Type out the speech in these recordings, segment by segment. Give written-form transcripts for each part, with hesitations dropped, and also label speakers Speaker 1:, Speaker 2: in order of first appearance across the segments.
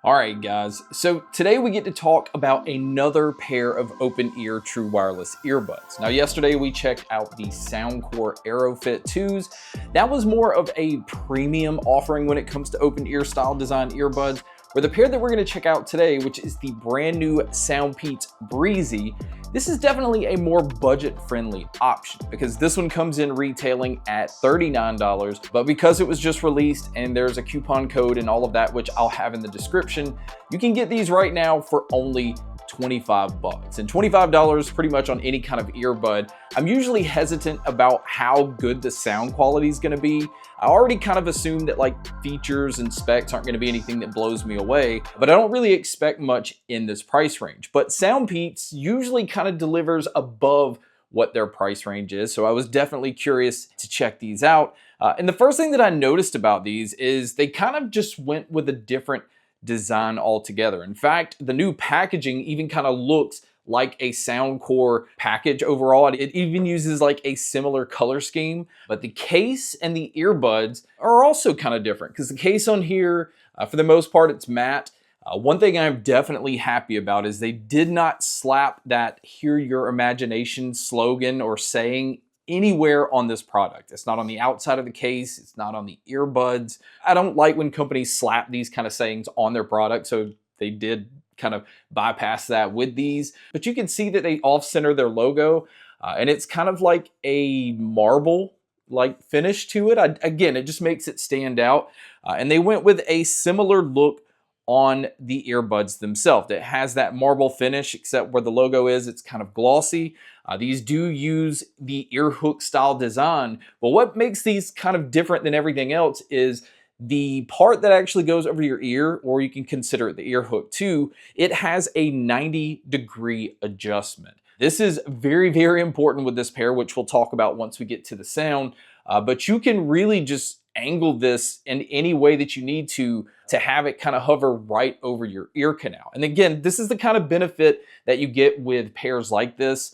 Speaker 1: All right, guys, so today we get to talk about another pair of open-ear true wireless earbuds. Now, yesterday we checked out the Soundcore AeroFit 2s. That was more of a premium offering when it comes to open-ear style design earbuds, where the pair that we're going to check out today, which is the brand new SoundPEATS Breezy, this is definitely a more budget-friendly option because this one comes in retailing at $39, but because it was just released and there's a coupon code and all of that, which I'll have in the description, you can get these right now for only 25 bucks. And $25 pretty much on any kind of earbud. I'm usually hesitant about how good the sound quality is going to be. I already kind of assume that like features and specs aren't going to be anything that blows me away, but I don't really expect much in this price range. But SoundPEATS usually kind of delivers above what their price range is, so I was definitely curious to check these out. And the first thing that I noticed about these is they kind of just went with a different design altogether. In fact, the new packaging even kind of looks like a Soundcore package overall. It even uses like a similar color scheme, but the case and the earbuds are also kind of different because the case on here, for the most part, it's matte. One thing I'm definitely happy about is they did not slap that "Hear Your Imagination" slogan or saying anywhere on this product. It's not on the outside of the case. It's not on the earbuds. I don't like when companies slap these kind of sayings on their product, so they did kind of bypass that with these. But you can see that they off-center their logo, and it's kind of like a marble like finish to it. Again, it just makes it stand out. And they went with a similar look on the earbuds themselves. It has that marble finish, except where the logo is, it's kind of glossy. These do use the ear hook style design, but what makes these kind of different than everything else is the part that actually goes over your ear, or you can consider it the ear hook too, it has a 90-degree adjustment. This is very, very important with this pair, which we'll talk about once we get to the sound, but you can really just angle this in any way that you need to have it kind of hover right over your ear canal. And again, this is the kind of benefit that you get with pairs like this.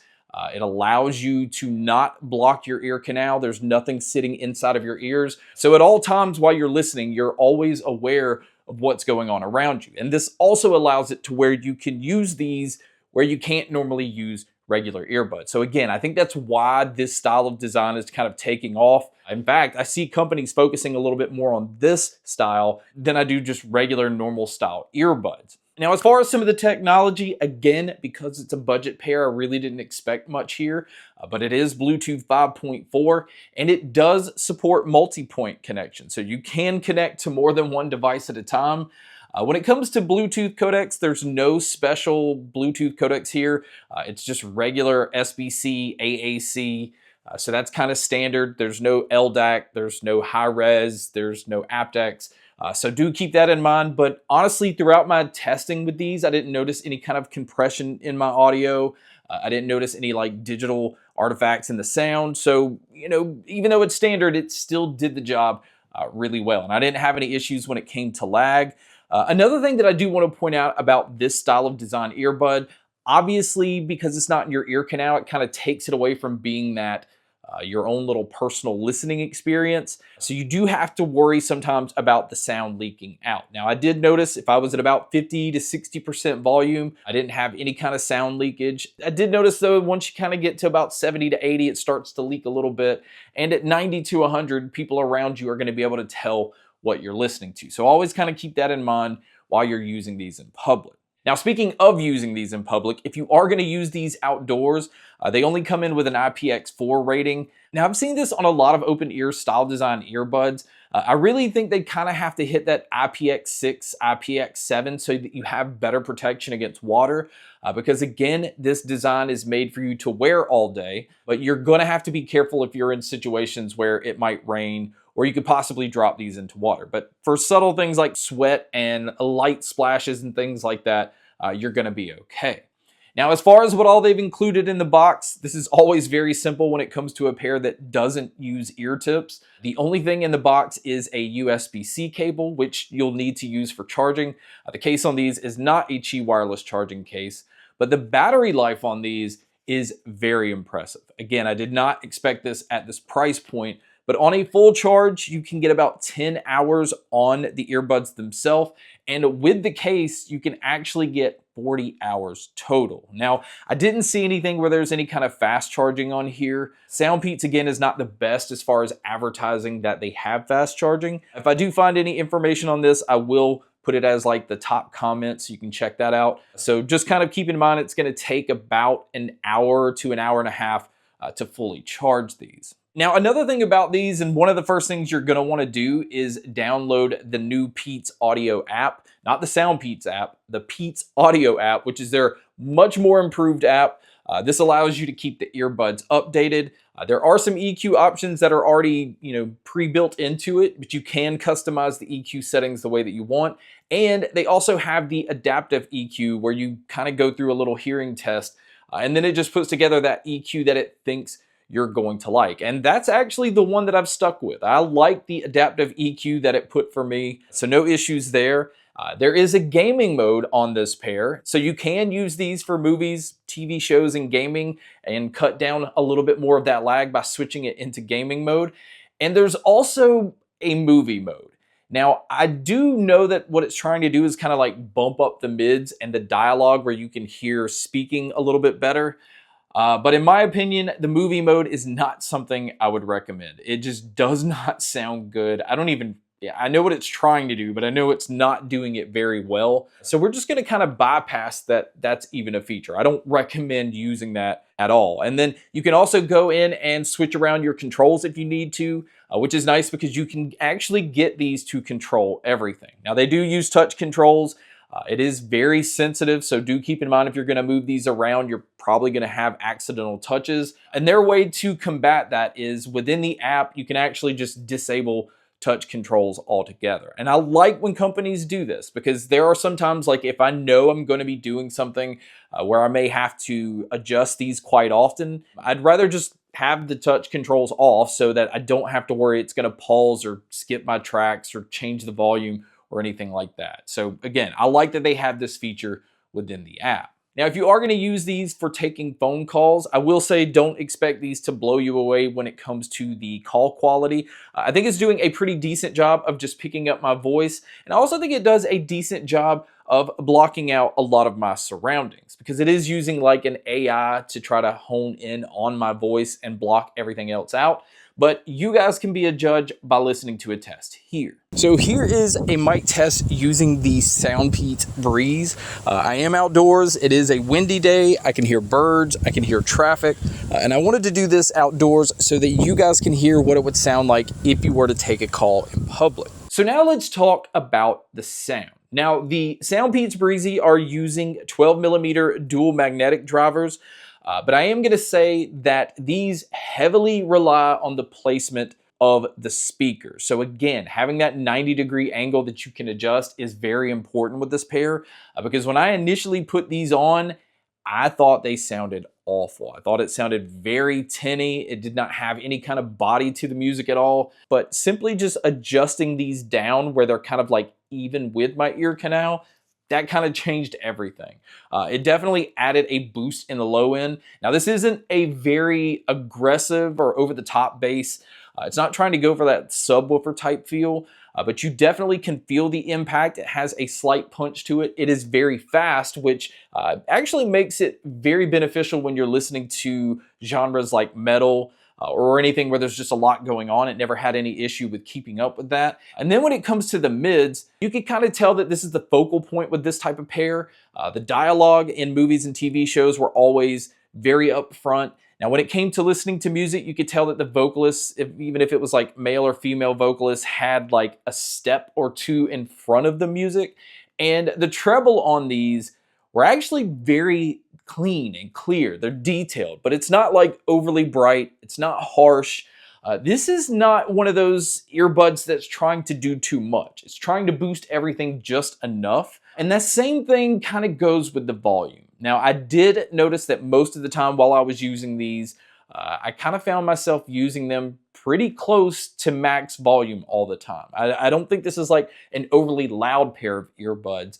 Speaker 1: It allows you to not block your ear canal. There's nothing sitting inside of your ears. So at all times while you're listening, you're always aware of what's going on around you. And this also allows it to where you can use these where you can't normally use regular earbuds. So again, I think that's why this style of design is kind of taking off. In fact, I see companies focusing a little bit more on this style than I do just regular normal style earbuds. Now, as far as some of the technology, again, because it's a budget pair, I really didn't expect much here, but it is Bluetooth 5.4, and it does support multi-point connection. So you can connect to more than one device at a time. When it comes to Bluetooth codecs, there's no special Bluetooth codecs here. It's just regular SBC, AAC. So that's kind of standard. There's no LDAC, there's no high res, there's no aptX. So do keep that in mind. But honestly, throughout my testing with these, I didn't notice any kind of compression in my audio. I didn't notice any like digital artifacts in the sound. So, even though it's standard, it still did the job really well. And I didn't have any issues when it came to lag. Another thing that I do want to point out about this style of design earbud, obviously, because it's not in your ear canal, it kind of takes it away from being that your own little personal listening experience. So you do have to worry sometimes about the sound leaking out. Now, I did notice if I was at about 50 to 60% volume, I didn't have any kind of sound leakage. I did notice though, once you kind of get to about 70 to 80, it starts to leak a little bit. And at 90 to 100, people around you are going to be able to tell what you're listening to. So always kind of keep that in mind while you're using these in public. Now, speaking of using these in public, if you are going to use these outdoors, they only come in with an IPX4 rating. Now, I've seen this on a lot of open ear style design earbuds. I really think they kind of have to hit that IPX6, IPX7 so that you have better protection against water. Because again, this design is made for you to wear all day, but you're going to have to be careful if you're in situations where it might rain or you could possibly drop these into water. But for subtle things like sweat and light splashes and things like that, you're going to be okay. Now, as far as what all they've included in the box, this is always very simple when it comes to a pair that doesn't use ear tips. The only thing in the box is a USB-C cable, which you'll need to use for charging. The case on these is not a Qi wireless charging case, but the battery life on these is very impressive. Again, I did not expect this at this price point, But on a full charge, you can get about 10 hours on the earbuds themselves. And with the case, you can actually get 40 hours total. Now, I didn't see anything where there's any kind of fast charging on here. SoundPEATS, again, is not the best as far as advertising that they have fast charging. If I do find any information on this, I will put it as like the top comment so you can check that out. So just kind of keep in mind it's going to take about an hour to an hour and a half to fully charge these. Now, another thing about these, and one of the first things you're going to want to do is download the new PEATS Audio app, not the SoundPEATS app, the PEATS Audio app, which is their much more improved app. This allows you to keep the earbuds updated. There are some EQ options that are already, pre-built into it, but you can customize the EQ settings the way that you want. And they also have the adaptive EQ where you kind of go through a little hearing test, and then it just puts together that EQ that it thinks you're going to like. And that's actually the one that I've stuck with. I like the adaptive EQ that it put for me, so no issues there. There is a gaming mode on this pair, so you can use these for movies, TV shows, and gaming, and cut down a little bit more of that lag by switching it into gaming mode. And there's also a movie mode. Now, I do know that what it's trying to do is kind of like bump up the mids and the dialogue where you can hear speaking a little bit better. But in my opinion, the movie mode is not something I would recommend. It just does not sound good. I know what it's trying to do, but I know it's not doing it very well. So we're just going to kind of bypass that that's even a feature. I don't recommend using that at all. And then you can also go in and switch around your controls if you need to, which is nice because you can actually get these to control everything. Now, they do use touch controls. It is very sensitive, so do keep in mind if you're going to move these around, you're probably going to have accidental touches. And their way to combat that is within the app, you can actually just disable touch controls altogether. And I like when companies do this because there are sometimes, like if I know I'm going to be doing something where I may have to adjust these quite often, I'd rather just have the touch controls off so that I don't have to worry it's going to pause or skip my tracks or change the volume or anything like that. So again, I like that they have this feature within the app. Now, if you are going to use these for taking phone calls, I will say don't expect these to blow you away when it comes to the call quality. I think it's doing a pretty decent job of just picking up my voice. And I also think it does a decent job of blocking out a lot of my surroundings because it is using like an AI to try to hone in on my voice and block everything else out. But you guys can be a judge by listening to a test here. So here is a mic test using the SoundPEATS Breeze. I am outdoors. It is a windy day. I can hear birds. I can hear traffic. And I wanted to do this outdoors so that you guys can hear what it would sound like if you were to take a call in public. So now let's talk about the sound. Now, the SoundPEATS Breezy are using 12mm dual magnetic drivers. But I am going to say that these heavily rely on the placement of the speaker. So again, having that 90-degree angle that you can adjust is very important with this pair because when I initially put these on, I thought they sounded awful. I thought it sounded very tinny. It did not have any kind of body to the music at all. But simply just adjusting these down where they're kind of like even with my ear canal, that kind of changed everything. It definitely added a boost in the low end. Now, this isn't a very aggressive or over-the-top bass. It's not trying to go for that subwoofer type feel, but you definitely can feel the impact. It has a slight punch to it. It is very fast, which actually makes it very beneficial when you're listening to genres like metal, or anything where there's just a lot going on. It never had any issue with keeping up with that. And then when it comes to the mids, you can kind of tell that this is the focal point with this type of pair. The dialogue in movies and TV shows were always very upfront. Now, when it came to listening to music, you could tell that the vocalists, even if it was like male or female vocalists, had like a step or two in front of the music. And the treble on these were actually very clean and clear. They're detailed, but it's not like overly bright. It's not harsh. This is not one of those earbuds that's trying to do too much. It's trying to boost everything just enough. And that same thing kind of goes with the volume. Now, I did notice that most of the time while I was using these, I kind of found myself using them pretty close to max volume all the time. I don't think this is like an overly loud pair of earbuds.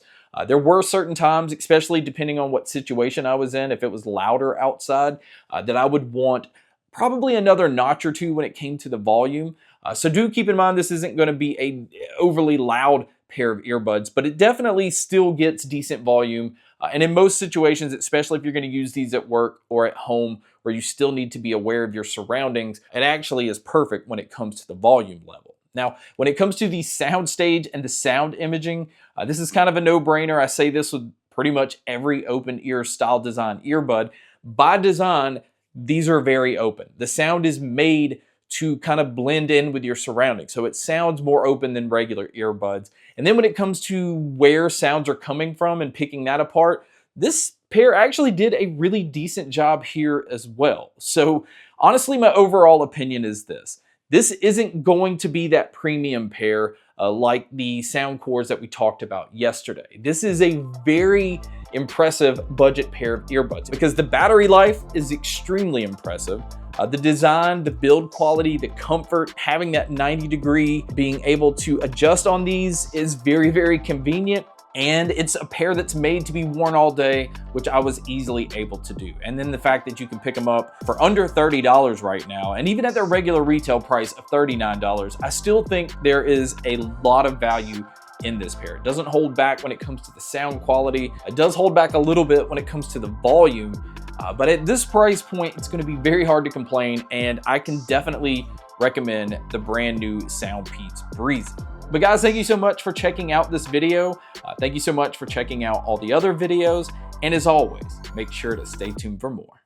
Speaker 1: There were certain times, especially depending on what situation I was in, if it was louder outside, that I would want probably another notch or two when it came to the volume. So do keep in mind this isn't going to be a overly loud pair of earbuds, but it definitely still gets decent volume. And in most situations, especially if you're going to use these at work or at home where you still need to be aware of your surroundings, it actually is perfect when it comes to the volume level. Now, when it comes to the sound stage and the sound imaging, this is kind of a no-brainer. I say this with pretty much every open ear style design earbud. By design, these are very open. The sound is made to kind of blend in with your surroundings. So it sounds more open than regular earbuds. And then when it comes to where sounds are coming from and picking that apart, this pair actually did a really decent job here as well. So honestly, my overall opinion is this. This isn't going to be that premium pair like the Soundcores that we talked about yesterday. This is a very impressive budget pair of earbuds because the battery life is extremely impressive. The design, the build quality, the comfort, having that 90-degree, being able to adjust on these is very, very convenient. And it's a pair that's made to be worn all day, which I was easily able to do. And then the fact that you can pick them up for under $30 right now, and even at their regular retail price of $39, I still think there is a lot of value in this pair. It doesn't hold back when it comes to the sound quality. It does hold back a little bit when it comes to the volume, but at this price point, it's going to be very hard to complain, and I can definitely recommend the brand new SoundPEATS Breezy. But guys, thank you so much for checking out this video. Thank you so much for checking out all the other videos. And as always, make sure to stay tuned for more.